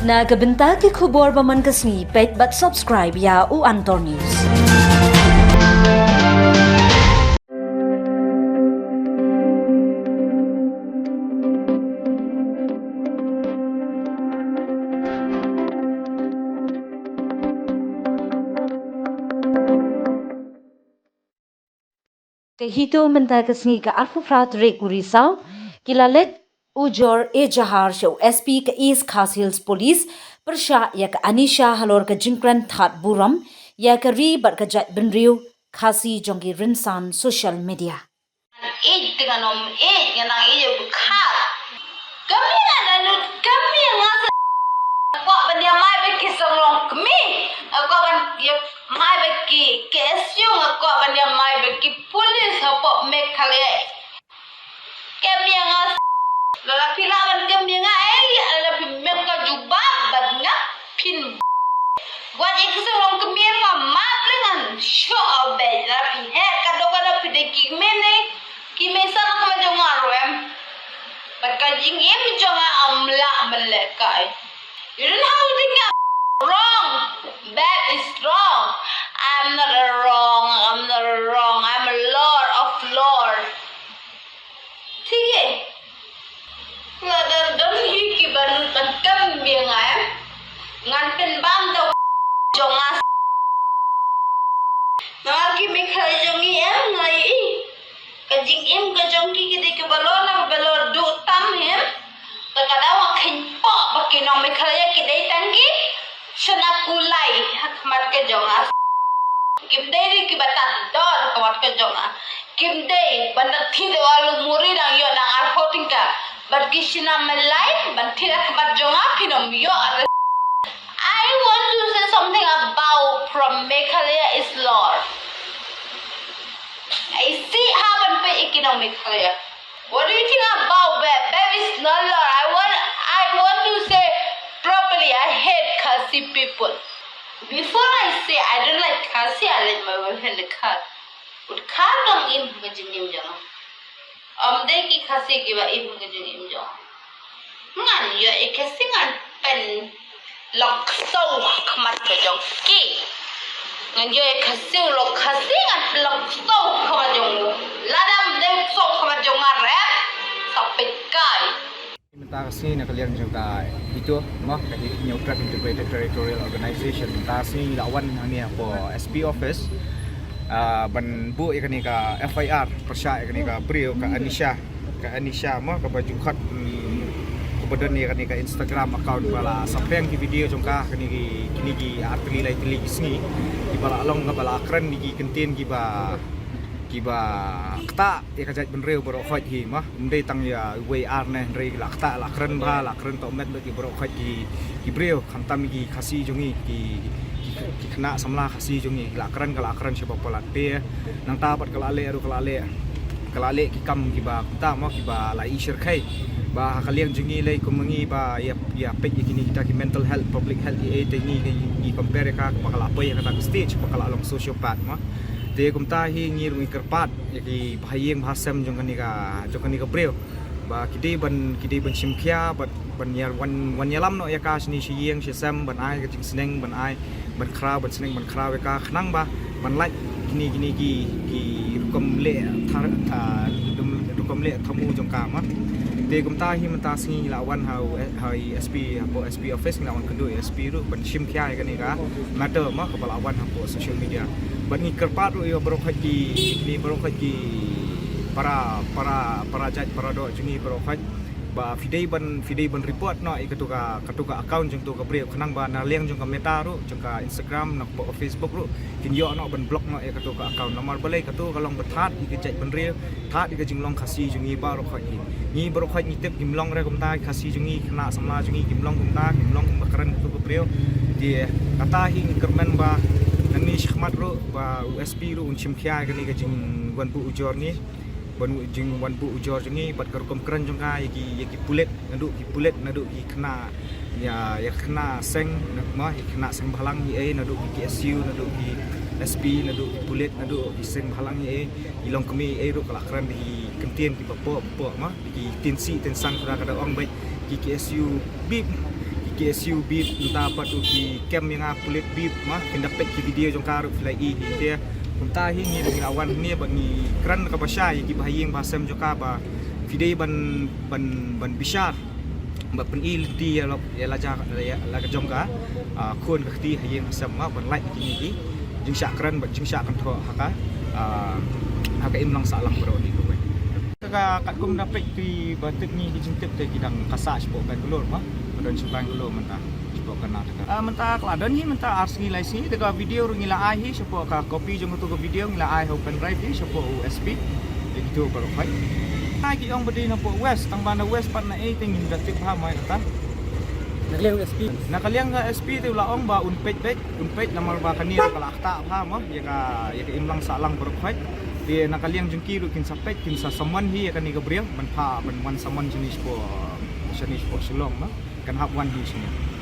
Nagabenta ki khubor baman kasni pet but subscribe ya u Antor News. Kahito menta kasni ka arfufrat re kurisau kilalet Ujor Jahar show SP ka East Khas Hills Police persha ya ka Anisha halor ka Jinkran That Buram ya ka ri bar ka Jat Benriu Khasi jongi rinsan social media. Dengan yang nang bukat. Kami ada kami ngasa kok benda mai beki songlong kami. Kok ban ya mai beki KSU kok benda mai beki polis apa mekale. Kami ngasa la pila ban kami ngai ala pimeka jubab ban ngapin. Buat ikut kami mama dengan show be la pihe kado pideki mene kimesa nak majongar wem. Pagkajing im jonga amla melekai. You don't have to think wrong. That is wrong. I'm not wrong. I'm a lord of lord. Sige. Don't hiki banut pankam biangay. Ngantin bang daw jonga. Nangaki mikhay jongi em ngai. Kajing im kajongki kita ke balon du tam hem. Terkadang wakin po bakinong mikhay kita tangki. Shana kulai hakmat ke jonga. Kimdei ki batan dor kamat ke jonga. Kimdei banat thi walu muri nang yo nang arpoting ka. Barki shina melai banthi hakmat jonga kinom yo. I want to say something about from Meghalaya is Lord. I see happen for economic career. What do you think about that? That is not Lord. I want to say properly. I hate Khasi people. Before I say I don't like Khasi, I like my boyfriend the car. But car dong im kejenim jangan. Deh ki Khasi kiba im kejenim jangan. Ngan yo Khasi ngan pen lok sâu khamat kejong ki. Ngan yo Khasi lok Khasi ngan lok sâu khamat jong. Ladam dem sâu khamat jong ngarep sampai kai. Mentah sini nak kalian juga itu mah dari New Truck Integrated Territorial Organization mentah sini lawan ni apa SP office ban bu ikan ni ka FIR persya ikan ni ka brio ka Anisha mah ka baju khat kemudian ni ikan ni ka Instagram account bala sampai yang video jongka kini artili lai tili sini di bala long ka bala keren di kentin kiba kta ya kajat benreu bro khoj hi mah ndai tang ya WR ne rei la kta la kren to met bagi bro khoj ki breu khantam ki Khasi jongi ki kena samla Khasi jongi la kren sebab polat pe nang ta pat kalale ki kam ki ba kta mah ki ba la ishir khai ba kalian jongi lai kumengi ba ya pe kini kita ki mental health public health e te ni compare ka bakal apa yang kata stage bakal along sociopath mah te kumta hi ngir mi kerpat yaki bahayeng bahasam jong kani ka breu ba kidi ban simkhia ban yar wan yalam no yaka sini siyeng sesam ban ai ka jing seneng ban ai ban kra ban seneng ban kra yaka khnang ba ban like kini ki rukom le thamu jong ka ma te kumta hi menta sini lawan hai SP office lawan kendu SP ru ban simkhia yakani ka matter ma ka lawan hapo social media bani kerpat yo berokhaji para jaj para do jungi berokhaj ba fidei ban report no ikatuka account jung tu ka breu khnang ba na leng jung ka meta ru jung ka Instagram no po Facebook ru kin yo no ban block no ikatuka account nomor balai katu kalong bethat ikajaj ban reu that ikajing long Khasi jungi ba rokhaji ni berokhaj ni tep kimlong re kumta Khasi jungi kena sama jungi kimlong bakran tu ka breu dia kata hi kermen ba ni khmat ro ba USP ro unchim khia kani ka jing wan bu ujor ni jing wan bu ujor jingi pat kar kom kran jong ka yaki pulet nadu ki kena ya kena seng ma kena seng bhalang ni nadu ki SU nadu ki SP nadu ki pulet nadu ki seng bhalang ni ilong kami ro kala kran di kentien ki popo ma ki tinsi tensang kada ong bai ki SU bib KSU bib entah apa tu ki kem yang kulit bib mah kena dapat ki video jong karu filai i dia entah hingi dengan awan ni bagi keran ka basya ki bahayeng bahasam jong ka ba video ban bishar ba pen il di ya laja la ka jong ka kun ka ti hayeng bahasam ma ban like ki ni jing syak keran ba jing syak kan tho haka haka im lang sa lang bro ni ko ka kat kum dapat ki batik ni jing tip te kidang kasa spok kan gulur mah dan subang dulu mentah sebab kena tekan mentah keladan ni mentah ars ngilai sini dekat video ngila ai hi sebab ka copy jong tu video ngila ai open drive hi sebab USB itu baru kai lagi yang berdiri nampak west tang banda west part na 8 tingin datik paham mai kata nakaliang sa SP tu laong ba unpet lamar ba kanira kalakta paham ya ka imlang salang baru kai dia nakaliang jong kiru kin sapek kin sa saman hi ya kan ni gabriel ban pa ban wan saman jenis po sulong kan hap one di sini